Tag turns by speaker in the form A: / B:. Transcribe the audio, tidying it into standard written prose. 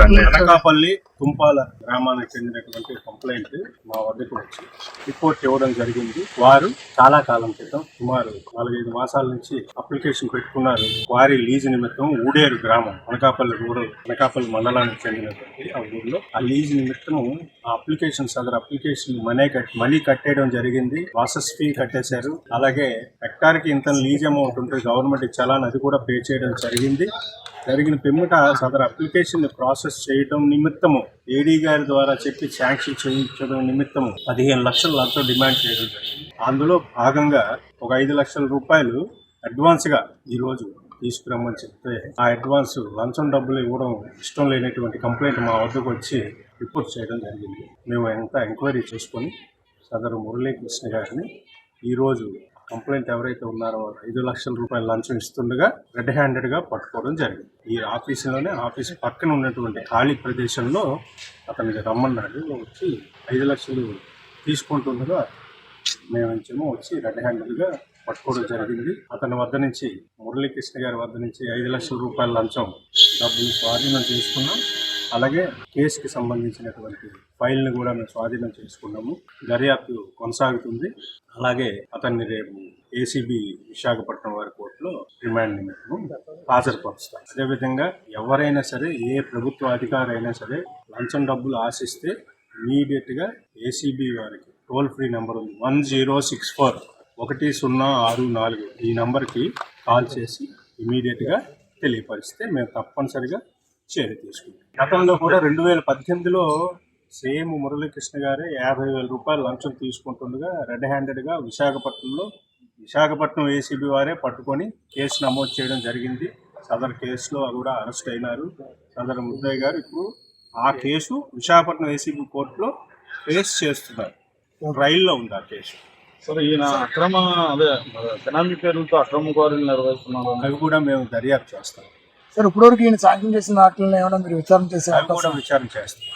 A: అనకాపల్లి తుంపాల గ్రామానికి చెందినటువంటి కంప్లైంట్ మా వద్దకు వచ్చి రిపోర్ట్ ఇవ్వడం జరిగింది. వారు చాలా కాలం క్రితం సుమారు 4-5 మాసాల నుంచి అప్లికేషన్ పెట్టుకున్నారు. వారి లీజు నిమిత్తం ఊడేరు గ్రామం అనకాపల్లి మండలానికి చెందినటువంటి ఆ ఊర్లో ఆ లీజు నిమిత్తం ఆ అప్లికేషన్ మనీ కట్టేయడం జరిగింది. ప్రాసెస్ ఫీ కట్టేశారు. అలాగే హెక్టార్కి ఇంత లీజ్ అమౌంట్ ఉంటుంది, గవర్నమెంట్ చలాన్ అది కూడా పే చేయడం జరిగిన పిమ్మట సదరు అప్లికేషన్ ప్రాసెస్ చేయడం నిమిత్తము ఏడీ గారి ద్వారా చెప్పి శాంక్షన్ చేయించడం నిమిత్తము 15 లక్షల లంచం డిమాండ్ చేయడం జరిగింది. అందులో భాగంగా ఒక 5 లక్షల రూపాయలు అడ్వాన్స్గా ఈరోజు తీసుకురమ్మని చెప్తే ఆ అడ్వాన్స్ లంచం డబ్బులు ఇవ్వడం ఇష్టం లేనటువంటి కంప్లైంట్ మా వద్దకు వచ్చి రిపోర్ట్ చేయడం జరిగింది. మేము అంతా ఎంక్వైరీ చేసుకొని సదరు మురళీకృష్ణ గారిని ఈరోజు కంప్లైంట్ ఎవరైతే ఉన్నారో 5 లక్షల రూపాయల లంచం ఇస్తుండగా రెడ్ హ్యాండెడ్గా పట్టుకోవడం జరిగింది. ఈ ఆఫీస్ పక్కన ఉన్నటువంటి ఖాళీ ప్రదేశంలో అతనికి రమ్మన్నాడు. వచ్చి 5 లక్షలు తీసుకుంటుండగా మేము వచ్చి రెడ్ హ్యాండెడ్గా పట్టుకోవడం జరిగింది. అతని వద్ద నుంచి మురళీకృష్ణ గారి వద్ద నుంచి 5 లక్షల రూపాయల లంచం డబ్బులు స్వాధీనం చేసుకున్నాం. అలాగే కేసుకి సంబంధించినటువంటి ఫైల్ని కూడా మేము స్వాధీనం చేసుకున్నాము. దర్యాప్తు కొనసాగుతుంది. అలాగే అతన్ని రేపు ఏసీబీ విశాఖపట్నం వారి కోర్టులో రిమాండ్ నిమిత్తం హాజరుపరుస్తాం. అదేవిధంగా ఎవరైనా సరే, ఏ ప్రభుత్వ అధికారి అయినా సరే లంచం డబ్బులు ఆశిస్తే ఇమీడియట్గా ఏసీబీ వారికి టోల్ ఫ్రీ నెంబర్ ఉంది 1064 1064 ఈ నంబర్కి కాల్ చేసి ఇమీడియట్గా తెలియపరిస్తే మేము తప్పనిసరిగా చర్య తీసుకుంటాం. గతంలో కూడా 2018లో సేమ్ మురళీకృష్ణ గారే 50,000 రూపాయలు లంచం తీసుకుంటుండగా రెడ్ హ్యాండెడ్గా విశాఖపట్నం ఏసీబీ వారే పట్టుకొని కేసు నమోదు చేయడం జరిగింది. సదరు కేసులో కూడా అరెస్ట్ అయినారు. సదరు ముద్దయ్య గారు ఇప్పుడు ఆ కేసు విశాఖపట్నం ఏసీబీ కోర్టులో ఫేస్ చేస్తున్నారు. రైల్లో ఉంది ఆ కేసు.
B: సరే, ఈయన బినామీ పేర్లతో అక్రమ క్వారీలు నిర్వహిస్తున్నారు.
A: అవి కూడా మేము దర్యాప్తు చేస్తాం.
C: సార్, ఇప్పటివరకు ఈయన సాంక్షన్ చేసిన వాటిని ఏమైనా మీరు విచారణ చేశారు?
A: అవి కూడా విచారణ చేస్తాం.